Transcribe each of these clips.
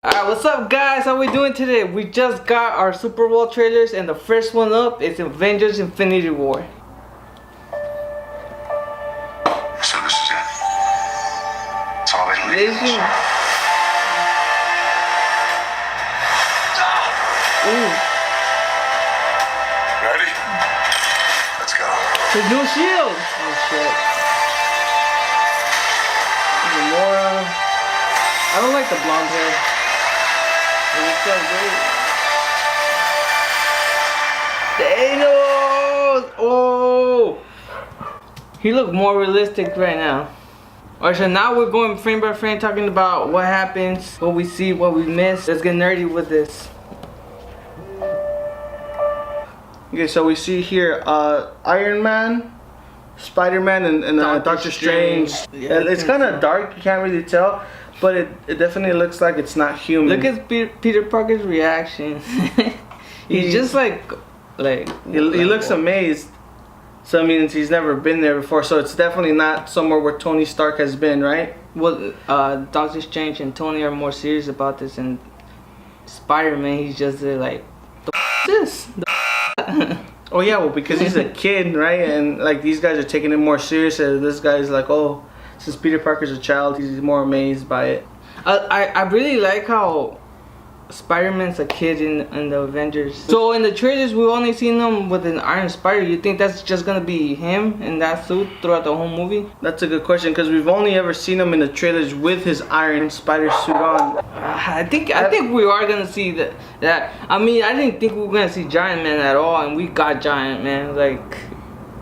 Alright, what's up guys? How we doing today? We just got our Super Bowl trailers and the first one up is Avengers Infinity War. So this is it. It's all they need. Ooh. Ready? Let's go. His new shield! Oh shit. Gamora. I don't like the blonde hair. It looks so great. Thanos! Oh! He look more realistic right now. Alright, so now we're going frame by frame talking about what happens, what we see, what we miss. Let's get nerdy with this. Okay, so we see here Iron Man, Spider-Man, and Doctor Strange. Yeah, it's kind of dark, you can't really tell, but it definitely looks like it's not human. Look at Peter Parker's reaction. He's just like he looks amazed. So it means he's never been there before. So it's definitely not somewhere where Tony Stark has been, right? Well, Doctor Strange and Tony are more serious about this, and Spider-Man, he's just like, the this. Oh yeah, well because he's a kid, right? And like these guys are taking it more serious. And this guy's like, oh, since Peter Parker's a child, he's more amazed by it. I really like how Spider-Man's a kid in the Avengers. So in the trailers, we've only seen him with an Iron Spider. You think that's just gonna be him in that suit throughout the whole movie? That's a good question because we've only ever seen him in the trailers with his Iron Spider suit on. I think we are gonna see that. I mean, I didn't think we were gonna see Giant Man at all, and we got Giant Man. Like,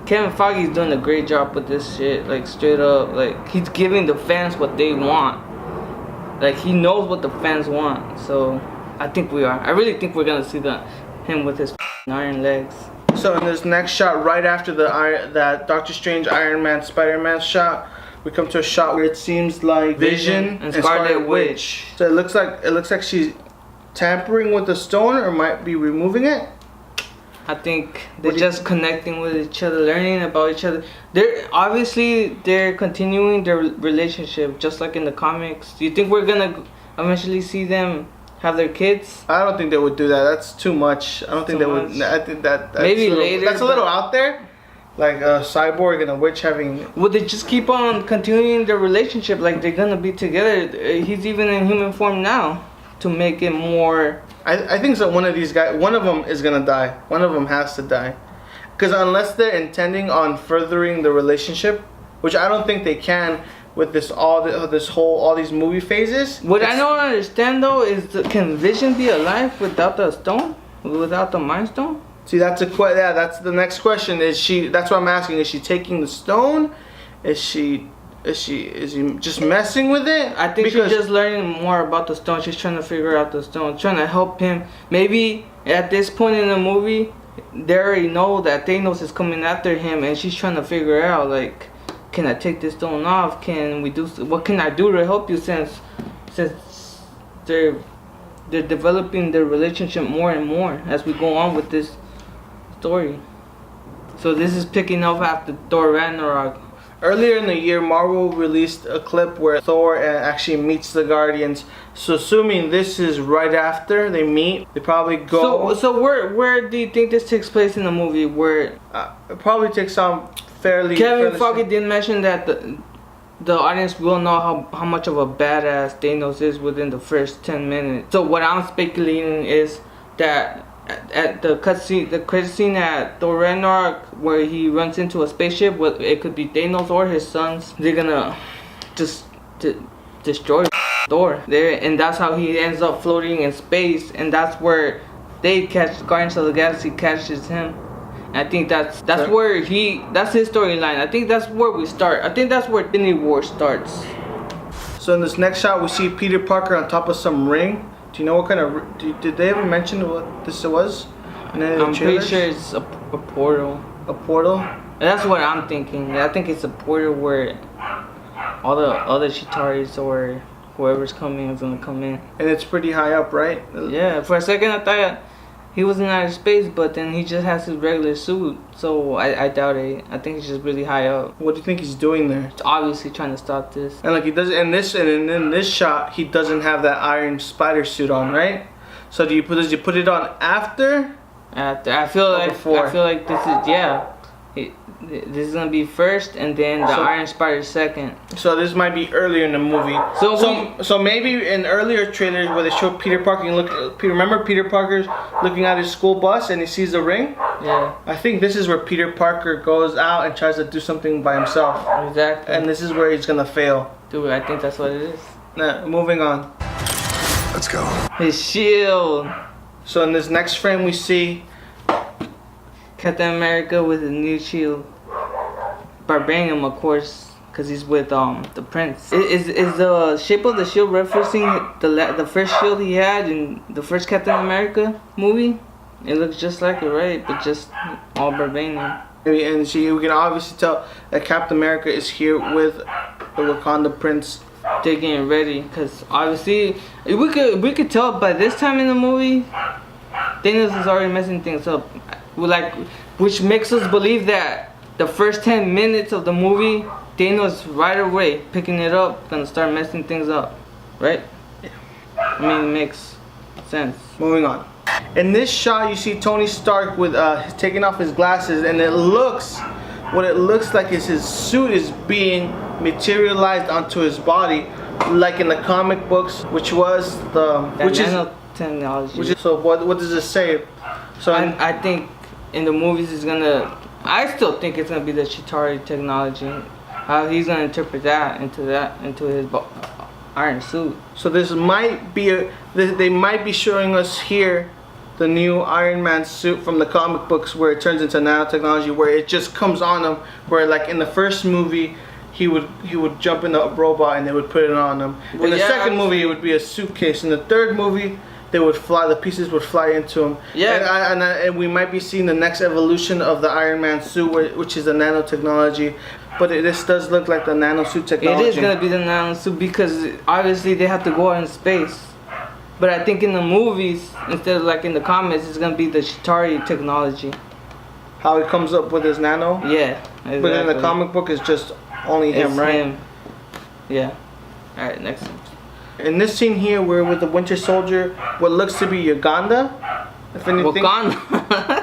Kevin Feige's doing a great job with this shit. Like, straight up, like he's giving the fans what they want. Like, he knows what the fans want. So I think we are. I really think we're gonna see him with his iron legs. So in this next shot, right after that Doctor Strange, Iron Man, Spider-Man shot, we come to a shot where it seems like Vision and Scarlet Witch. So it looks like she's tampering with the stone, or might be removing it. I think they're just connecting with each other, learning about each other. They're continuing their relationship just like in the comics. Do you think we're gonna eventually see them have their kids? I don't think they would do that. That's too much. I don't think they would. I think that's maybe later. That's a little out there. Like a cyborg and a witch having. Would they just keep on continuing their relationship? Like they're gonna be together. He's even in human form now to make it more. I think so. One of these guys, one of them is gonna die. One of them has to die, because unless they're intending on furthering the relationship, which I don't think they can with all these movie phases. What I don't understand though is, can Vision be alive without the stone, without the Mind Stone? See, that's that's the next question. Is she? That's what I'm asking. Is she taking the stone? Is he just messing with it? I think she's just learning more about the stone. She's trying to figure out the stone, trying to help him. Maybe at this point in the movie, they already know that Thanos is coming after him, and she's trying to figure out, like, can I take this stone off? Can we do? What can I do to help you? Since they're developing their relationship more and more as we go on with this story. So this is picking up after Thor Ragnarok. Earlier in the year, Marvel released a clip where Thor actually meets the Guardians. So assuming this is right after they meet, they probably go. So where do you think this takes place in the movie? Where it probably takes on fairly. Kevin Feige did mention that the audience will know how much of a badass Thanos is within the first 10 minutes. So what I'm speculating is that at the credit scene at Thor Ragnarok, where he runs into a spaceship, it could be Thanos or his sons, they're gonna just destroy Thor there, and that's how he ends up floating in space, and that's where they catch Guardians of the Galaxy catches him. And I think that's where that's his storyline. I think that's where we start. I think that's where Infinity War starts. So in this next shot, we see Peter Parker on top of some ring. Do you know what kind of? Did they ever mention what this was? I'm pretty sure it's a portal. A portal? That's what I'm thinking. I think it's a portal where all the other Chitaris or whoever's coming is gonna come in. And it's pretty high up, right? Yeah. For a second, I thought he was in outer space, but then he just has his regular suit. So I doubt it. I think he's just really high up. What do you think he's doing there? He's obviously trying to stop this. And like he does in this shot, he doesn't have that Iron Spider suit on, right? So does he put it on after? After I feel like before? I feel like this is this is gonna be first, and then the Iron Spider second. So this might be earlier in the movie. So maybe in earlier trailers where they show Peter Parker and remember Peter Parker's looking at his school bus and he sees the ring? Yeah. I think this is where Peter Parker goes out and tries to do something by himself. Exactly. And this is where he's gonna fail. Dude, I think that's what it is. Now, moving on. Let's go. His shield. So in this next frame we see Captain America with a new shield. Vibranium, of course, because he's with the prince. Is the shape of the shield referencing the first shield he had in the first Captain America movie? It looks just like it, right? But just all vibranium. and we can obviously tell that Captain America is here with the Wakanda prince. They're getting ready, because obviously we could tell by this time in the movie Thanos is already messing things up, which makes us believe that the first 10 minutes of the movie, Thanos right away picking it up, gonna start messing things up, right? Yeah. I mean, it makes sense. Moving on. In this shot, you see Tony Stark with taking off his glasses, and what it looks like is his suit is being materialized onto his body, like in the comic books, which was Nanotechnology. So what does it say? So I think in the movies I still think it's gonna be the Chitauri technology. How he's gonna interpret that into his iron suit. So this might be they might be showing us here the new Iron Man suit from the comic books, where it turns into nanotechnology, where it just comes on him. Where like in the first movie, he would jump in a robot and they would put it on him. In the second movie, it would be a suitcase. In the third movie, the pieces would fly into him. Yeah. And we might be seeing the next evolution of the Iron Man suit, which is the nanotechnology. But this does look like the nanosuit technology. It is gonna be the nanosuit, because obviously they have to go out in space. But I think in the movies, instead of like in the comics, it's gonna be the Chitauri technology. How he comes up with his nano? Yeah. Exactly. But in the comic book, it's just only him, it's right? Him. Yeah. Alright, next. In this scene here, we're with the Winter Soldier, what looks to be Uganda. If anything. Wakanda.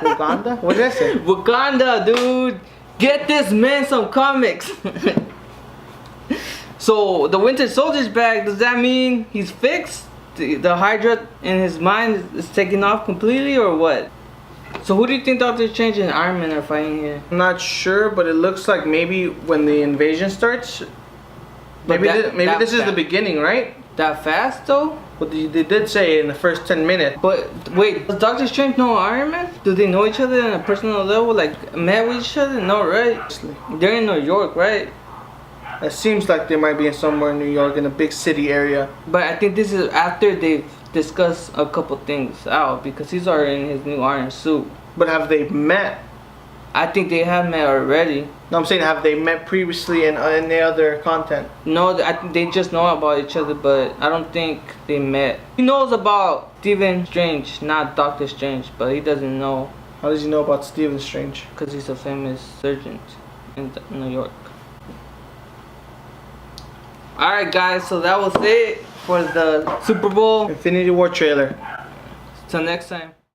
Uganda? What did I say? Wakanda, dude. Get this man some comics. So the Winter Soldier's back. Does that mean he's fixed? The Hydra in his mind is taken off completely, or what? So who do you think Doctor Strange and Iron Man are fighting here? I'm not sure, but it looks like maybe when the invasion starts. Maybe this is the beginning, right? That fast though? But they did say in the first 10 minutes. But wait, does Doctor Strange know Iron Man? Do they know each other on a personal level? Like, met with each other? No, right? They're in New York, right? It seems like they might be somewhere in New York, in a big city area. But I think this is after they've discussed a couple things out, because he's already in his new iron suit. But have they met? I think they have met already. No, I'm saying, have they met previously in any other content? No, I think they just know about each other, but I don't think they met. He knows about Stephen Strange, not Doctor Strange, but he doesn't know. How does he know about Stephen Strange? Because he's a famous surgeon in New York. Alright guys, so that was it for the Super Bowl. Infinity War trailer. Till next time.